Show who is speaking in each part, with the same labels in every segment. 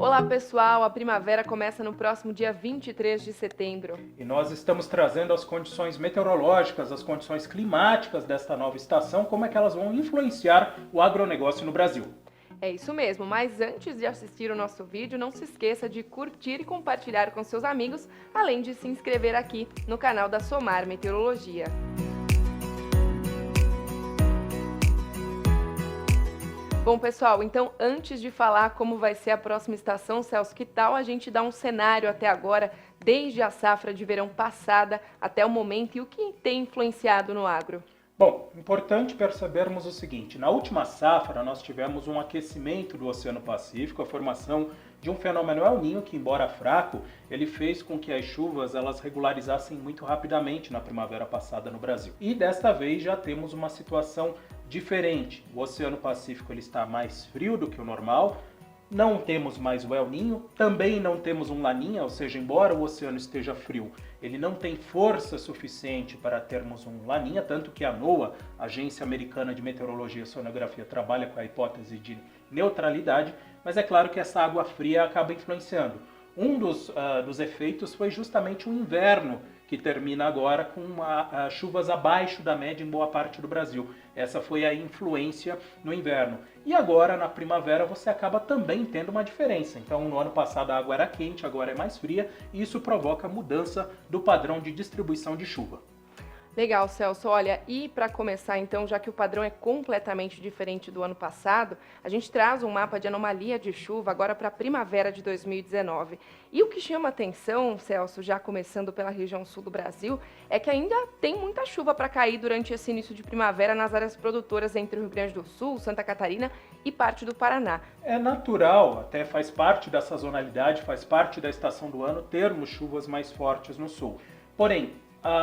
Speaker 1: Olá pessoal, a primavera começa no próximo dia 23 de setembro.
Speaker 2: E nós estamos trazendo as condições meteorológicas, as condições climáticas desta nova estação, como é que elas vão influenciar o agronegócio no Brasil.
Speaker 1: É isso mesmo, mas antes de assistir o nosso vídeo, não se esqueça de curtir e compartilhar com seus amigos, além de se inscrever aqui no canal da Somar Meteorologia. Bom, pessoal, então antes de falar como vai ser a próxima estação, Celso, que tal a gente dar um cenário até agora, desde a safra de verão passada até o momento e o que tem influenciado no agro?
Speaker 2: Bom, importante percebermos o seguinte, na última safra nós tivemos um aquecimento do Oceano Pacífico, a formação de um fenômeno El Niño que, embora fraco, ele fez com que as chuvas elas regularizassem muito rapidamente na primavera passada no Brasil. E desta vez já temos uma situação diferente. O Oceano Pacífico ele está mais frio do que o normal, não temos mais o El Niño, também não temos um Laninha, ou seja, embora o oceano esteja frio, ele não tem força suficiente para termos um Laninha, tanto que a NOAA, Agência Americana de Meteorologia e Oceanografia, trabalha com a hipótese de neutralidade, mas é claro que essa água fria acaba influenciando. Um dos efeitos foi justamente o inverno, que termina agora com chuvas abaixo da média em boa parte do Brasil. Essa foi a influência no inverno. E agora, na primavera, você acaba também tendo uma diferença. Então, no ano passado a água era quente, agora é mais fria, e isso provoca mudança do padrão de distribuição de chuva.
Speaker 1: Legal, Celso. Olha, e para começar então, já que o padrão é completamente diferente do ano passado, a gente traz um mapa de anomalia de chuva agora para a primavera de 2019. E o que chama atenção, Celso, já começando pela região sul do Brasil, é que ainda tem muita chuva para cair durante esse início de primavera nas áreas produtoras entre o Rio Grande do Sul, Santa Catarina e parte do Paraná.
Speaker 2: É natural, até faz parte da sazonalidade, faz parte da estação do ano termos chuvas mais fortes no sul. Porém,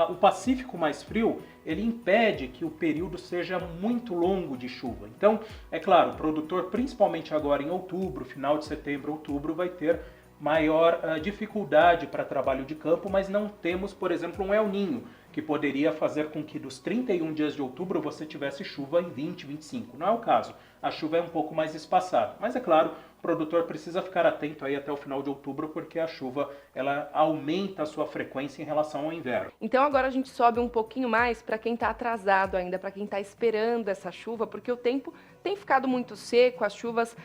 Speaker 2: o Pacífico mais frio, ele impede que o período seja muito longo de chuva. Então, é claro, o produtor, principalmente agora em outubro, final de setembro, outubro, vai ter maior dificuldade para trabalho de campo, mas não temos, por exemplo, um El Niño, que poderia fazer com que dos 31 dias de outubro você tivesse chuva em 20, 25. Não é o caso. A chuva é um pouco mais espaçada. Mas é claro, o produtor precisa ficar atento aí até o final de outubro, porque a chuva ela aumenta a sua frequência em relação ao inverno.
Speaker 1: Então agora a gente sobe um pouquinho mais para quem está atrasado ainda, para quem está esperando essa chuva, porque o tempo tem ficado muito seco, as chuvas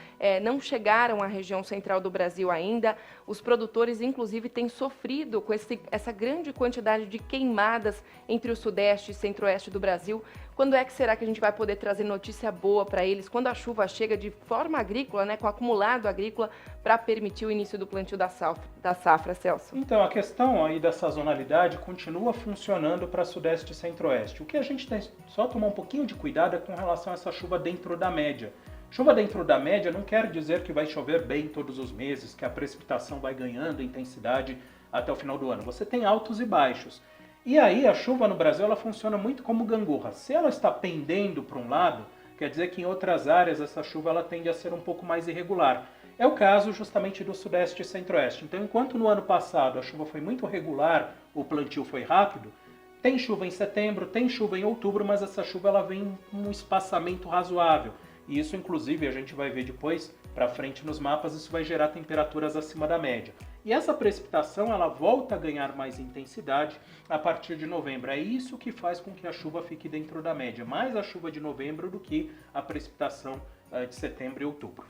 Speaker 1: não chegaram à região central do Brasil ainda. Os produtores, inclusive, têm sofrido com essa grande quantidade de queimadas entre o sudeste e centro-oeste do Brasil. Quando é que será que a gente vai poder trazer notícia boa para eles? Quando a chuva chega de forma agrícola, né, com acumulado agrícola, para permitir o início do plantio da safra, Celso?
Speaker 2: Então, a questão aí da sazonalidade continua funcionando para sudeste e centro-oeste. O que a gente tem só tomar um pouquinho de cuidado é com relação a essa chuva dentro da média. Chuva dentro da média não quer dizer que vai chover bem todos os meses, que a precipitação vai ganhando intensidade até o final do ano. Você tem altos e baixos. E aí a chuva no Brasil ela funciona muito como gangorra. Se ela está pendendo para um lado, quer dizer que em outras áreas essa chuva ela tende a ser um pouco mais irregular. É o caso justamente do sudeste e centro-oeste. Então, enquanto no ano passado a chuva foi muito regular, o plantio foi rápido, tem chuva em setembro, tem chuva em outubro, mas essa chuva ela vem com um espaçamento razoável. E isso, inclusive, a gente vai ver depois para frente nos mapas, isso vai gerar temperaturas acima da média. E essa precipitação ela volta a ganhar mais intensidade a partir de novembro. É isso que faz com que a chuva fique dentro da média, mais a chuva de novembro do que a precipitação de setembro e outubro.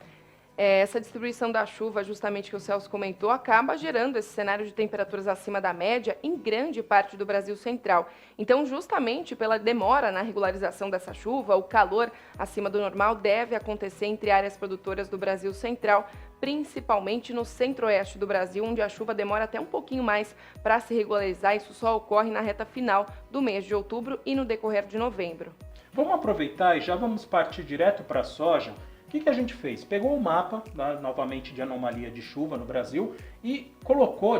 Speaker 1: Essa distribuição da chuva, justamente que o Celso comentou, acaba gerando esse cenário de temperaturas acima da média em grande parte do Brasil central. Então, justamente pela demora na regularização dessa chuva, o calor acima do normal deve acontecer entre áreas produtoras do Brasil central, principalmente no centro-oeste do Brasil, onde a chuva demora até um pouquinho mais para se regularizar. Isso só ocorre na reta final do mês de outubro e no decorrer de novembro.
Speaker 2: Vamos aproveitar e já vamos partir direto para a soja. O que a gente fez? Pegou o mapa, novamente, de anomalia de chuva no Brasil e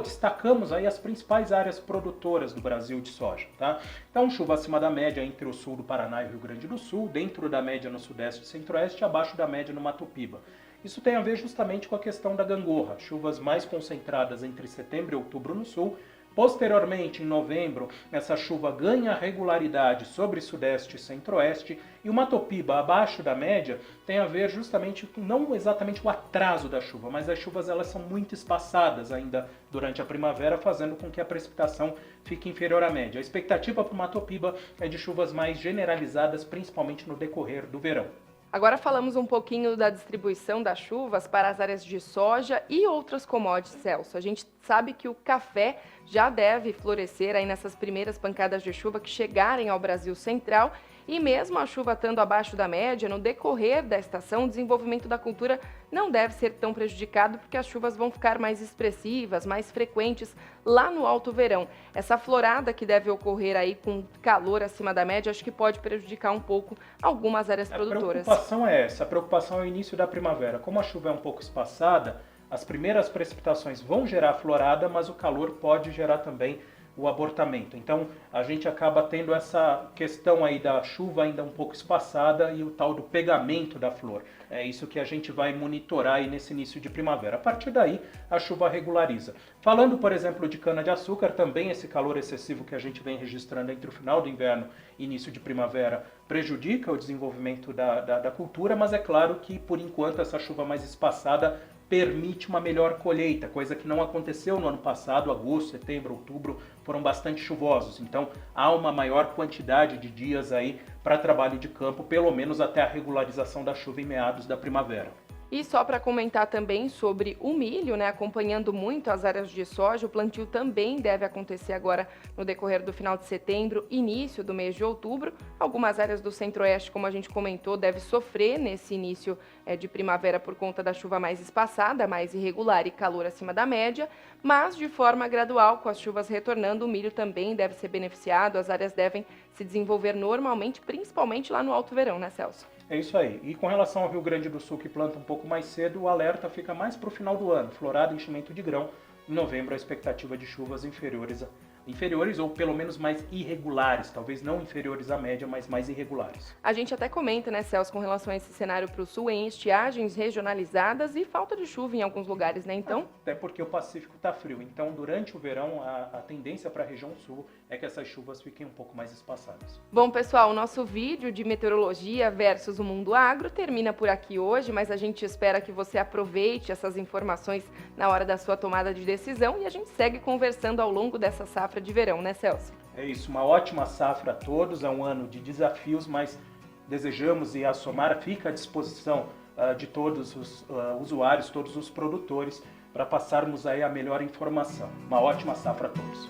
Speaker 2: destacamos aí as principais áreas produtoras do Brasil de soja. Tá? Então, chuva acima da média entre o sul do Paraná e o Rio Grande do Sul, dentro da média no sudeste e centro-oeste e abaixo da média no Mato Piba. Isso tem a ver justamente com a questão da gangorra, chuvas mais concentradas entre setembro e outubro no sul, Posteriormente, em novembro, essa chuva ganha regularidade sobre Sudeste e Centro-Oeste, e o Matopiba abaixo da média tem a ver justamente com não exatamente o atraso da chuva, mas as chuvas elas são muito espaçadas ainda durante a primavera, fazendo com que a precipitação fique inferior à média. A expectativa para o Matopiba é de chuvas mais generalizadas, principalmente no decorrer do verão.
Speaker 1: Agora falamos um pouquinho da distribuição das chuvas para as áreas de soja e outras commodities, Celso. A gente sabe que o café já deve florescer aí nessas primeiras pancadas de chuva que chegarem ao Brasil Central, e mesmo a chuva estando abaixo da média, no decorrer da estação, o desenvolvimento da cultura não deve ser tão prejudicado, porque as chuvas vão ficar mais expressivas, mais frequentes lá no alto verão. Essa florada que deve ocorrer aí com calor acima da média, acho que pode prejudicar um pouco algumas áreas produtoras.
Speaker 2: A preocupação é essa, a preocupação é o início da primavera. Como a chuva é um pouco espaçada, as primeiras precipitações vão gerar florada, mas o calor pode gerar também o abortamento. Então a gente acaba tendo essa questão aí da chuva ainda um pouco espaçada e o tal do pegamento da flor. É isso que a gente vai monitorar aí nesse início de primavera. A partir daí a chuva regulariza. Falando, por exemplo, de cana-de-açúcar, também esse calor excessivo que a gente vem registrando entre o final do inverno e início de primavera prejudica o desenvolvimento da cultura, mas é claro que por enquanto essa chuva mais espaçada permite uma melhor colheita, coisa que não aconteceu no ano passado. Agosto, setembro, outubro foram bastante chuvosos, então há uma maior quantidade de dias aí para trabalho de campo, pelo menos até a regularização da chuva em meados da primavera.
Speaker 1: E só para comentar também sobre o milho, né, acompanhando muito as áreas de soja, o plantio também deve acontecer agora no decorrer do final de setembro, início do mês de outubro. Algumas áreas do centro-oeste, como a gente comentou, devem sofrer nesse início de primavera por conta da chuva mais espaçada, mais irregular e calor acima da média, mas de forma gradual, com as chuvas retornando, o milho também deve ser beneficiado, as áreas devem se desenvolver normalmente, principalmente lá no alto verão, né, Celso?
Speaker 2: É isso aí. E com relação ao Rio Grande do Sul, que planta um pouco mais cedo, o alerta fica mais para o final do ano. Florada e enchimento de grão. Em novembro, a expectativa de chuvas inferiores ou pelo menos mais irregulares, talvez não inferiores à média, mas mais irregulares.
Speaker 1: A gente até comenta, né, Celso, com relação a esse cenário para o sul, em estiagens regionalizadas e falta de chuva em alguns lugares, né, então?
Speaker 2: Até porque o Pacífico está frio, então durante o verão a tendência para a região sul é que essas chuvas fiquem um pouco mais espaçadas.
Speaker 1: Bom, pessoal, o nosso vídeo de meteorologia versus o mundo agro termina por aqui hoje, mas a gente espera que você aproveite essas informações na hora da sua tomada de decisão, e a gente segue conversando ao longo dessa safra de verão, né, Celso?
Speaker 2: É isso, uma ótima safra a todos, é um ano de desafios, mas desejamos, e a Somar fica à disposição de todos os usuários, todos os produtores, para passarmos aí a melhor informação. Uma ótima safra a todos.